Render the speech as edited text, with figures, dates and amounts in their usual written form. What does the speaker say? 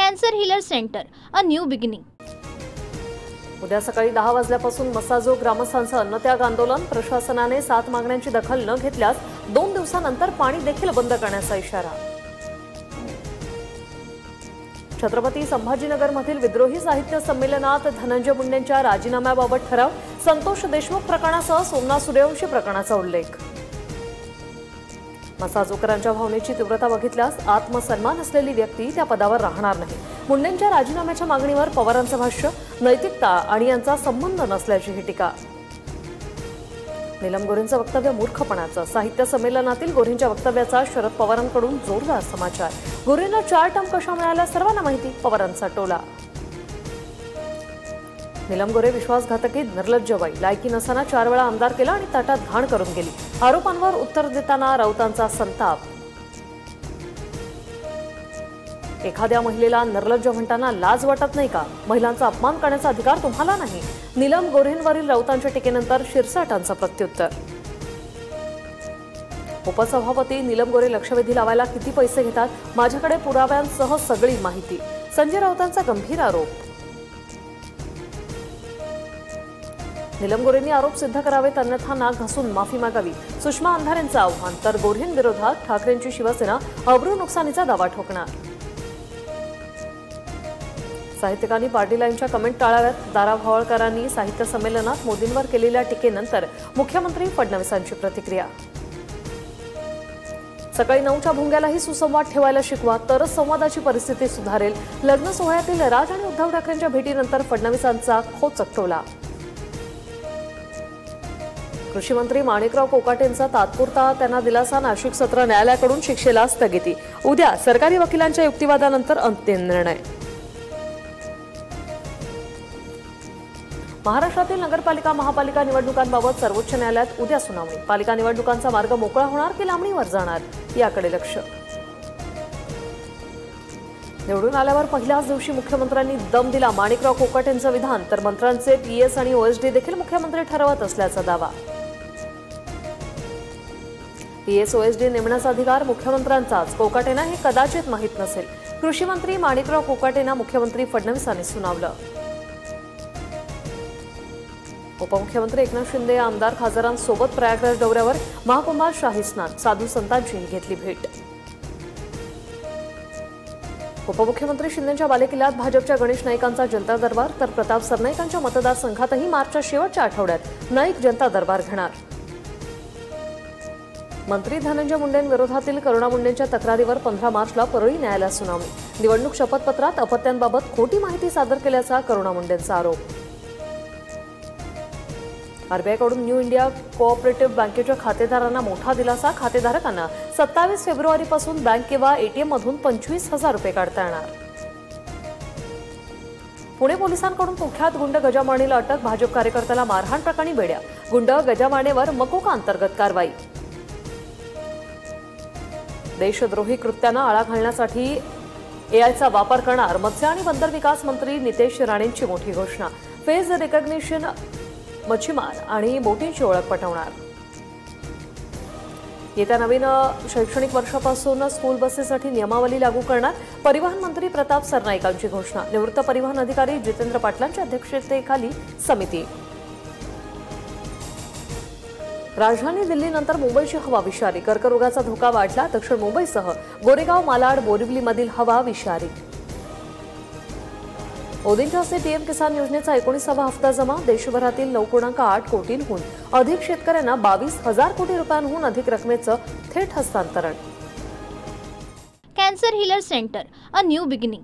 Cancer healer centre, a new beginning. उद्या सकाळी 10 वाजल्यापासून मसाजो ग्रामस्थांचं अन्नत्याग आंदोलन। प्रशासनाने 7 मागण्यांची दखल न घेतल्यास 2 दिवसांनंतर पाणी देखील बंद करण्याचा इशारा। छत्रपती संभाजीनगरमधील विद्रोही साहित्य संमेलनात धनंजय मुंडेंच्या राजीनाम्याबाबत ठराव। संतोष देशमुख प्रकरणासह सोमनाथ सूर्यवंशी प्रकरणाचा उल्लेख। मसाजोकरांच्या भावनेची तीव्रता बघितल्यास आत्मसन्मान असलेली व्यक्ती त्या पदावर राहणार नाही। मुंडेंच्या राजीनाम्याच्या मागणीवर पवारांचं भाष्य, नैतिकता आणि यांचा संबंध नसल्याची ही टीका। नीलम गोऱ्हेंचं वक्तव्य मूर्खपणाचं। साहित्य संमेलनातील गोऱ्हेंच्या वक्तव्याचा शरद पवारांकडून जोरदार समाचार। गोऱ्हेंना 4 टर्म कशा मिळाल्या सर्वांना माहिती, पवारांचा टोला। नीलम गोऱ्हे विश्वासघातकी, निर्लज्ज बाई, लायकी नसताना 4 वेळा आमदार केला आणि ताटात घाण करून गेली। आरोपांवर उत्तर देताना राऊतांचा संताप। एखाद्या महिलेला निर्लज्ज म्हणताना लाज वाटत नाही का? महिलांचा अपमान करण्याचा अधिकार तुम्हाला नाही। नीलम गोऱ्हेंवरील राऊतांच्या टीकेनंतर शिरसाटांचं प्रत्युत्तर। उपसभापती नीलम गोऱ्हे लक्षवेधी लावायला किती पैसे घेतात? माझ्याकडे पुराव्यांसह सगळी माहिती। संजय राऊतांचा गंभीर आरोप। नीलम गोऱ्हेंनी आरोप सिद्ध करावेत, अन्यथा नाक घासून माफी मागावी। सुषमा अंधारेंचं आव्हान। तर गोऱ्हेंविरोधात ठाकरेंची शिवसेना अब्रू नुकसानीचा दावा ठोकणार। साहित्यिकांनी पाटील यांच्या कमेंट टाळाव्यात। दारा भावळकरांनी साहित्य संमेलनात मोदींवर केलेल्या टीकेनंतर मुख्यमंत्री फडणवीसांची प्रतिक्रिया। सकाळी 9च्या भोंग्यालाही सुसंवाद ठेवायला शिकवा, तरच संवादाची परिस्थिती सुधारेल। लग्न सोहळ्यातील राज आणि उद्धव ठाकरेंच्या भेटीनंतर फडणवीसांचा खोचक टोला। कृषी मंत्री माणिकराव कोकाटेंचा तात्पुरता त्यांना दिलासा। नाशिक सत्र न्यायालयाकडून शिक्षेला स्थगिती। उद्या सरकारी वकिलांच्या युक्तिवादानंतर अंतिम निर्णय। महाराष्ट्रातील नगरपालिका महापालिका निवडणुकांबाबत सर्वोच्च न्यायालयात उद्या सुनावणी। पालिका निवडणुकांचा मार्ग मोकळा होणार की लांबणीवर जाणार, याकडे लक्ष। निवडून आल्यावर पहिल्याच दिवशी मुख्यमंत्र्यांनी दम दिला, माणिकराव कोकाटेंचं विधान। तर मंत्र्यांचे पीएस आणि ओएसडी देखील मुख्यमंत्री ठरवत असल्याचा दावा। पीएस ओएसडी नेमण्याचा अधिकार मुख्यमंत्र्यांचाच, कोकाटेंना हे कदाचित माहीत नसेल। कृषी मंत्री माणिकराव कोकाटेंना मुख्यमंत्री फडणवीसांनी सुनावलं। उपमुख्यमंत्री एकनाथ शिंदे आमदार खासदारांसोबत प्रयागराज दौऱ्यावर। महाकुंभात शाही स्नान, साधू संतांची घेतली भेट। उपमुख्यमंत्री शिंदेंच्या बालेकिल्ल्यात भाजपच्या गणेश नाईकांचा जनता दरबार। तर प्रताप सरनाईकांच्या मतदारसंघातही मार्चच्या शेवटच्या आठवड्यात नाईक जनता दरबार घेणार। मंत्री धनंजय मुंडेंविरोधातील करुणा मुंडेंच्या तक्रारीवर 15 मार्चला परळी न्यायालयात सुनावणी। निवडणूक शपथपत्रात अपत्यांबाबत खोटी माहिती सादर केल्याचा करुणा मुंडेंचा आरोप। आरबीआयकडून न्यू इंडिया कोऑपरेटिव्ह बँकेच्या खातेदारांना मोठा दिलासा। खातेधारकांना 27 फेब्रुवारीपासून बँक किंवा एटीएम मधून 25,000 रुपये काढता येणार। पुणे पोलिसांकडून कुख्यात गुंड गजा मानेला अटक। भाजप कार्यकर्त्याला मारहाण प्रकरणी बेड्या। गुंड गजा मानेवर मकोका अंतर्गत कारवाई। देशद्रोही कृत्यांना आळा घालण्यासाठी एआयचा वापर करणार। मत्स्य आणि बंदर विकास मंत्री नितेश राणेंची मोठी घोषणा। फेस रिकॉग्निशन मच्छीमार आणि बोटींची ओळख पटवणार। येत्या नवीन शैक्षणिक वर्षापासून स्कूल बसेससाठी नियमावली लागू करणार। परिवहन मंत्री प्रताप सरनाईकांची घोषणा। निवृत्त परिवहन अधिकारी जितेंद्र पाटलांच्या अध्यक्षतेखाली समिती। राजधानी दिल्लीनंतर मुंबईची हवा विषारी। कर्करोगाचा धोका वाढला। दक्षिण मुंबईसह गोरेगाव, मालाड, बोरिवलीमधील हवा विषारी। मोदींच्या हस्ते पीएम किसान योजनेचा 19वा हप्ता जमा। देशभरातील 9.8 कोटींहून अधिक शेतकऱ्यांना 22,000 कोटी रुपयांहून अधिक रकमेचं थेट हस्तांतरण। Cancer healer centre, a new beginning.